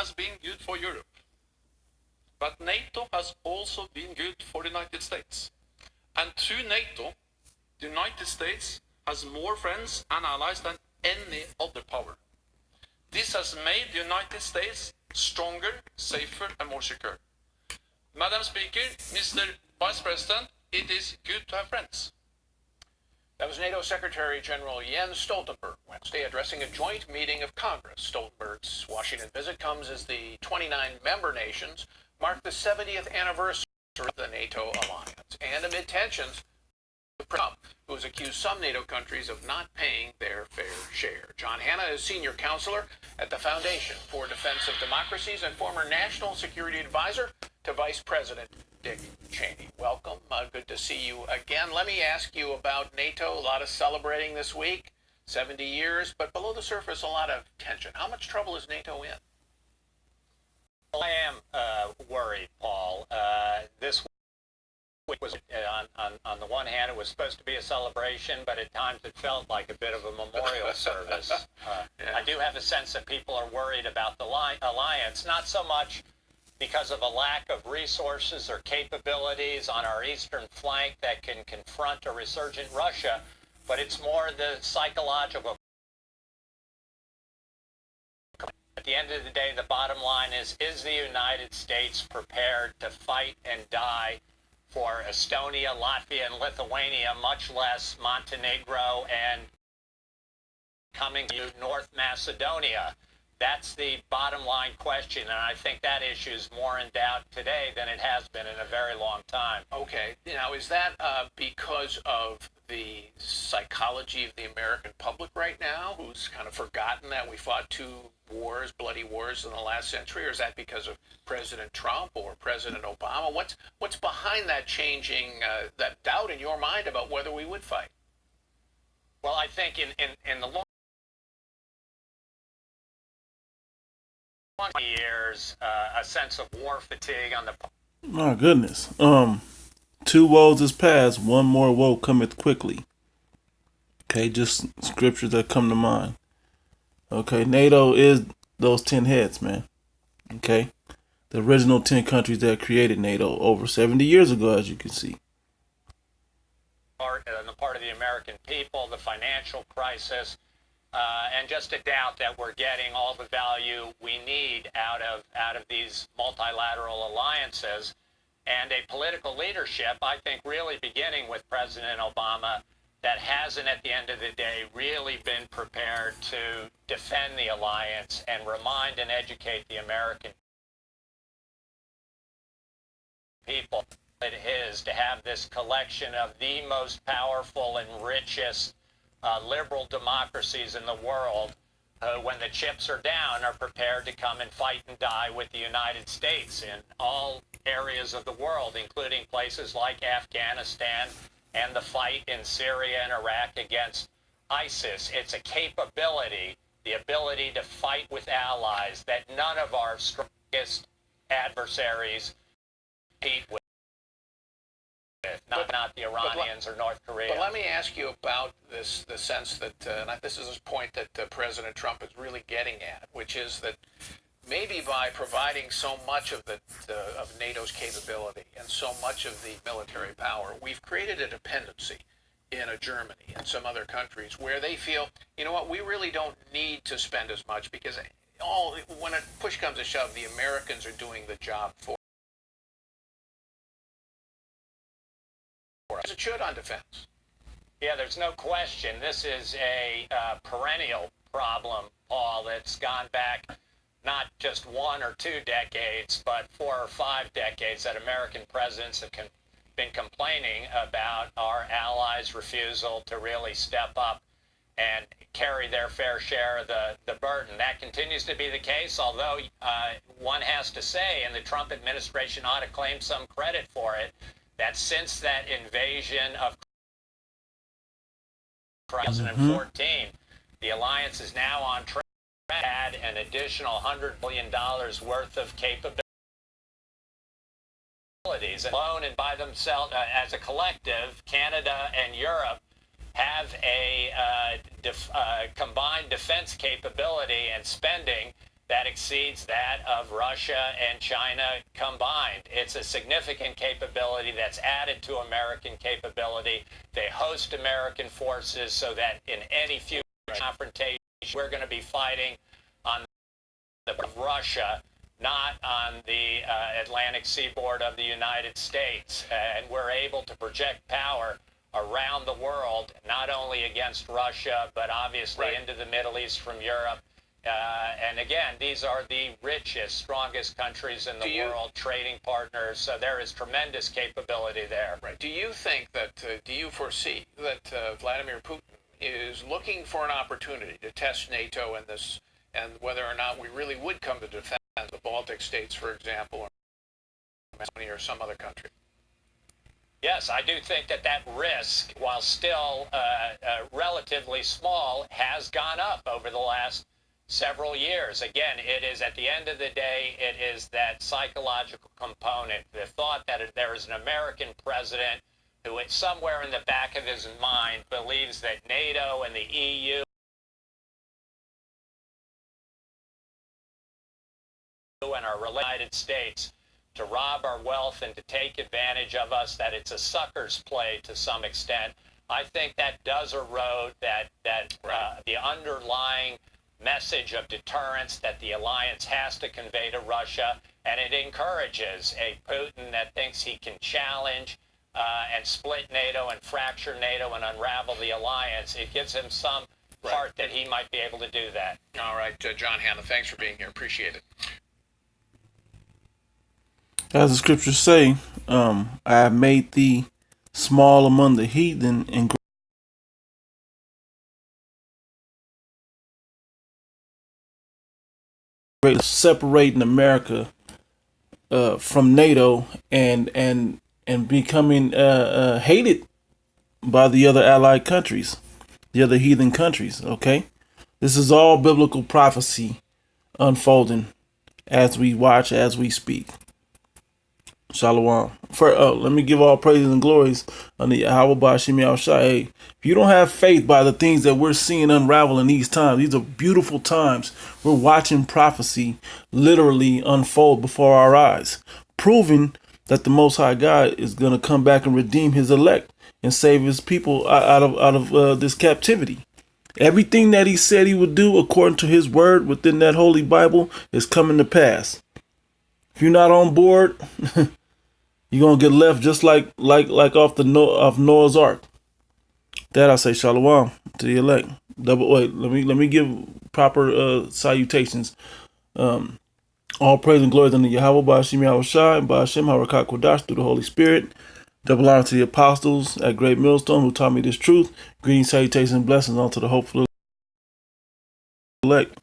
has been good for Europe. But NATO has also been good for the United States. And through NATO, the United States has more friends and allies than any other power. This has made the United States stronger, safer, and more secure. Madam Speaker, Mr. Vice President, it is good to have friends. That was NATO Secretary General Jens Stoltenberg Wednesday addressing a joint meeting of Congress. Stoltenberg's Washington visit comes as the 29 member nations mark the 70th anniversary of the NATO alliance and amid tensions with Trump, who has accused some NATO countries of not paying their fair share. John Hanna is senior counselor at the Foundation for Defense of Democracies and former National Security Advisor to Vice President Dick Cheney. Welcome. Good to see you again. Let me ask you about NATO. A lot of celebrating this week, 70 years, but below the surface, a lot of tension. How much trouble is NATO in? Well, I am worried, Paul. This week was, on the one hand, it was supposed to be a celebration, but at times it felt like a bit of a memorial service. Yeah. I do have a sense that people are worried about the alliance, not so much because of a lack of resources or capabilities on our eastern flank that can confront a resurgent Russia, but it's more the psychological. At the end of the day, the bottom line is the United States prepared to fight and die for Estonia, Latvia, and Lithuania, much less Montenegro and coming to North Macedonia? That's the bottom line question, and I think that issue is more in doubt today than it has been in a very long time. Okay. Now, is that because of the psychology of the American public right now, who's kind of forgotten that we fought two wars, bloody wars in the last century, or is that because of President Trump or President Obama? What's behind that changing, that doubt in your mind about whether we would fight? Well, I think in the long years, a sense of war fatigue on the. My goodness. Two woes is past, one more woe cometh quickly. Okay, just scriptures that come to mind. Okay, NATO is those 10 heads, man. Okay, the original 10 countries that created NATO over 70 years ago, as you can see. On the part of the American people, the financial crisis, and just a doubt that we're getting all the value we need out of these multilateral alliances, and a political leadership, I think, really beginning with President Obama, that hasn't, at the end of the day, really been prepared to defend the alliance and remind and educate the American people it is to have this collection of the most powerful and richest liberal democracies in the world, when the chips are down, are prepared to come and fight and die with the United States in all areas of the world, including places like Afghanistan and the fight in Syria and Iraq against ISIS. It's a capability, the ability to fight with allies that none of our strongest adversaries compete with. Not the Iranians or North Korea. But let me ask you about the sense that, and this is a point that President Trump is really getting at, which is that maybe by providing so much of of NATO's capability and so much of the military power, we've created a dependency in Germany and some other countries where they feel, you know what, we really don't need to spend as much because when a push comes to shove, the Americans are doing the job for us. As it should on defense. Yeah, there's no question. This is a perennial problem, Paul, that's gone back not just 1 or 2 decades, but 4 or 5 decades that American presidents have been complaining about our allies' refusal to really step up and carry their fair share of the burden. That continues to be the case, although one has to say, and the Trump administration ought to claim some credit for it, that since that invasion of 2014, the alliance is now on track to add an additional $100 billion worth of capabilities. Alone and by themselves, as a collective, Canada and Europe have a combined defense capability and spending that exceeds that of Russia and China combined. It's a significant capability that's added to American capability. They host American forces so that in any future confrontation, we're going to be fighting on the of Russia, not on the Atlantic seaboard of the United States. And we're able to project power around the world, not only against Russia, but obviously into the Middle East from Europe. And again, these are the richest, strongest countries in the world, trading partners. So there is tremendous capability there. Right. Do you think that, do you foresee that Vladimir Putin is looking for an opportunity to test NATO and this, and whether or not we really would come to defend the Baltic states, for example, or Macedonia or some other country? Yes, I do think that that risk, while still relatively small, has gone up over the last several years. Again, it is, at the end of the day, it is that psychological component, the thought that there is an American president who, somewhere in the back of his mind, believes that NATO and the EU and our United States to rob our wealth and to take advantage of us, that it's a sucker's play to some extent. I think that does erode the underlying message of deterrence that the alliance has to convey to Russia, and it encourages a Putin that thinks he can challenge and split NATO and fracture NATO and unravel the alliance. It gives him some heart that he might be able to do that. All right, John Hanna, thanks for being here. Appreciate it. As the scriptures say, I have made thee small among the heathen and great, separating America from NATO and becoming hated by the other allied countries, the other heathen countries. Okay, this is all biblical prophecy unfolding as we watch, as we speak. Shalom. Let me give all praises and glories unto Yahweh Ba'Shem Yahushua. Hey, if you don't have faith by the things that we're seeing unravel in these times, these are beautiful times. We're watching prophecy literally unfold before our eyes, proving that the Most High God is going to come back and redeem his elect and save his people out of this captivity. Everything that he said he would do according to his word within that holy Bible is coming to pass. If you're not on board, you're gonna get left just like off Noah's Ark. That I say shalom to the elect. Let me give proper salutations. All praise and glory unto Yahweh Ba'Shem Yahushua and Ba'Shem Harakat Kodash through the Holy Spirit. Double honor to the apostles at Great Millstone who taught me this truth. Greetings, salutations, and blessings unto the hopeful elect.